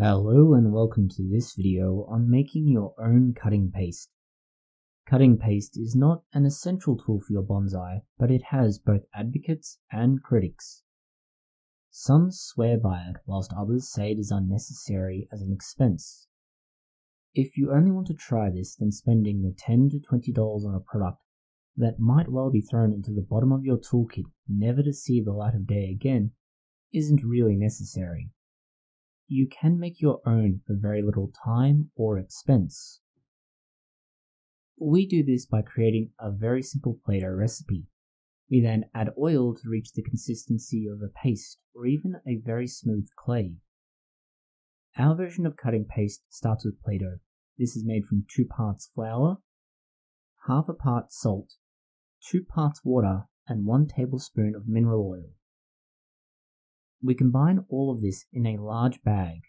Hello and welcome to this video on making your own cutting paste. Cutting paste is not an essential tool for your bonsai, but it has both advocates and critics. Some swear by it, whilst others say it is unnecessary as an expense. If you only want to try this, then spending the $10 to $20 on a product that might well be thrown into the bottom of your toolkit never to see the light of day again isn't really necessary. You can make your own for very little time or expense. We do this by creating a very simple Play-Doh recipe. We then add oil to reach the consistency of a paste or even a very smooth clay. Our version of cutting paste starts with Play-Doh. This is made from 2 parts flour, half a part salt, 2 parts water, and 1 tablespoon of mineral oil. We combine all of this in a large bag.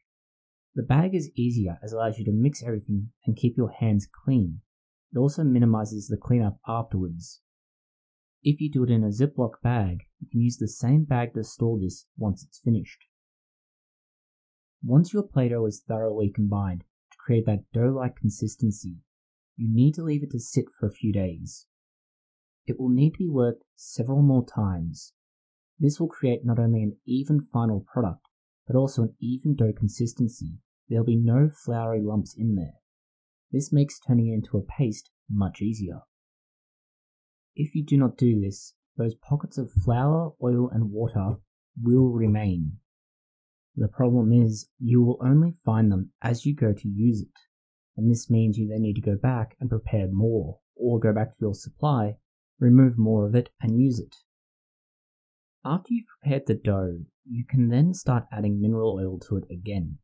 The bag is easier as it allows you to mix everything and keep your hands clean. It also minimizes the cleanup afterwards. If you do it in a Ziploc bag, you can use the same bag to store this once it's finished. Once your Play-Doh is thoroughly combined to create that dough-like consistency, you need to leave it to sit for a few days. It will need to be worked several more times. This will create not only an even final product, but also an even dough consistency. There'll be no floury lumps in there. This makes turning it into a paste much easier. If you do not do this, those pockets of flour, oil, and water will remain. The problem is, you will only find them as you go to use it, and this means you then need to go back and prepare more, or go back to your supply, remove more of it, and use it. After you've prepared the dough, you can then start adding mineral oil to it again.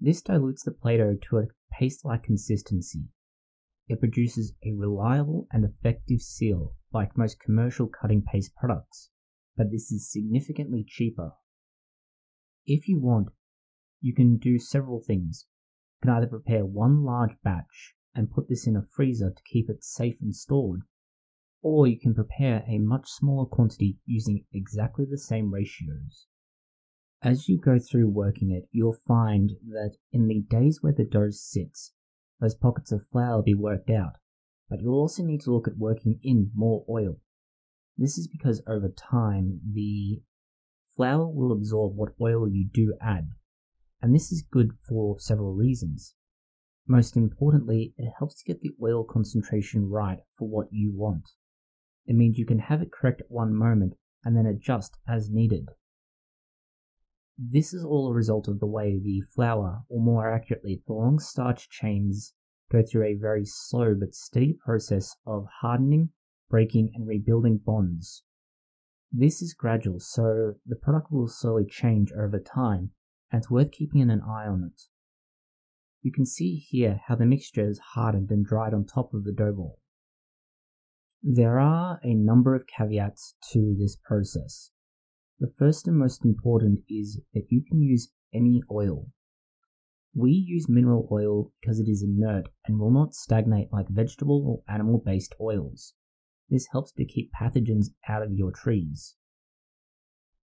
This dilutes the Play-Doh to a paste-like consistency. It produces a reliable and effective seal like most commercial cutting paste products, but this is significantly cheaper. If you want, you can do several things. You can either prepare one large batch and put this in a freezer to keep it safe and stored, or you can prepare a much smaller quantity using exactly the same ratios. As you go through working it, you'll find that in the days where the dough sits, those pockets of flour will be worked out, but you'll also need to look at working in more oil. This is because over time, the flour will absorb what oil you do add, and this is good for several reasons. Most importantly, it helps to get the oil concentration right for what you want. It means you can have it correct at one moment and then adjust as needed. This is all a result of the way the flour, or more accurately, the long starch chains, go through a very slow but steady process of hardening, breaking, and rebuilding bonds. This is gradual, so the product will slowly change over time, and it's worth keeping an eye on it. You can see here how the mixture is hardened and dried on top of the dough ball. There are a number of caveats to this process. The first and most important is that you can use any oil. We use mineral oil because it is inert and will not stagnate like vegetable or animal-based oils. This helps to keep pathogens out of your trees.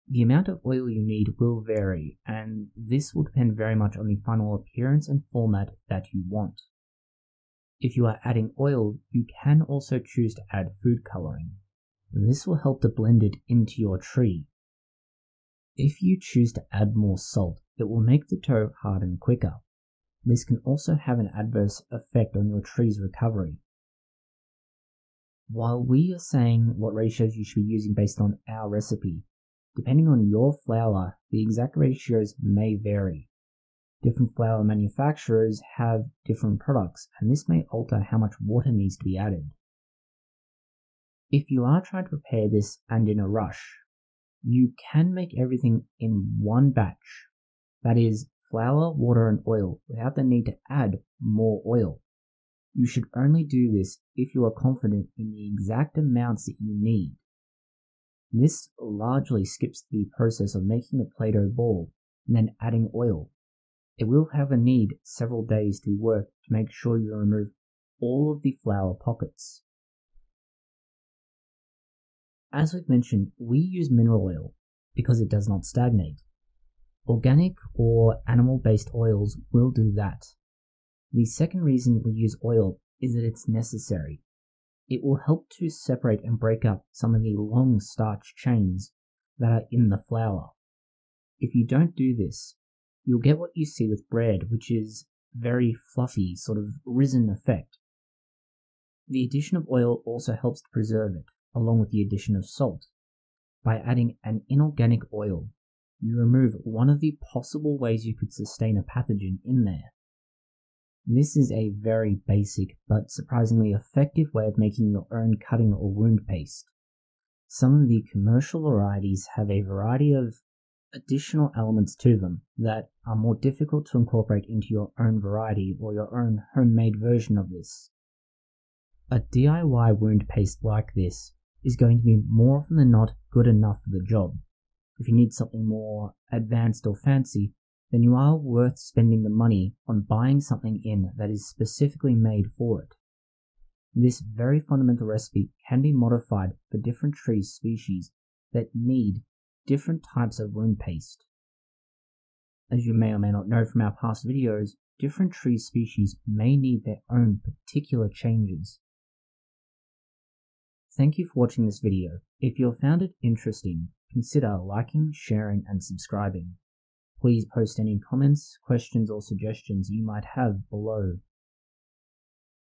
The amount of oil you need will vary, and this will depend very much on the final appearance and format that you want. If you are adding oil, you can also choose to add food coloring. This will help to blend it into your tree. If you choose to add more salt, it will make the dough harden quicker. This can also have an adverse effect on your tree's recovery. While we are saying what ratios you should be using based on our recipe, depending on your flour, the exact ratios may vary. Different flour manufacturers have different products, and this may alter how much water needs to be added. If you are trying to prepare this and in a rush, you can make everything in one batch, that is, flour, water, and oil, without the need to add more oil. You should only do this if you are confident in the exact amounts that you need. This largely skips the process of making the Play-Doh ball and then adding oil. It will however need several days to work to make sure you remove all of the flour pockets. As we've mentioned, we use mineral oil because it does not stagnate. Organic or animal-based oils will do that. The second reason we use oil is that it's necessary. It will help to separate and break up some of the long starch chains that are in the flour. If you don't do this, you'll get what you see with bread, which is very fluffy, sort of risen effect. The addition of oil also helps to preserve it, along with the addition of salt. By adding an inorganic oil, you remove one of the possible ways you could sustain a pathogen in there. This is a very basic but surprisingly effective way of making your own cutting or wound paste. Some of the commercial varieties have a variety of additional elements to them that are more difficult to incorporate into your own variety or your own homemade version of this. A DIY wound paste like this is going to be more often than not good enough for the job. If you need something more advanced or fancy, then you are worth spending the money on buying something in that is specifically made for it. This very fundamental recipe can be modified for different tree species that need different types of wound paste. As you may or may not know from our past videos, different tree species may need their own particular changes. Thank you for watching this video. If you found it interesting, consider liking, sharing, and subscribing. Please post any comments, questions, or suggestions you might have below.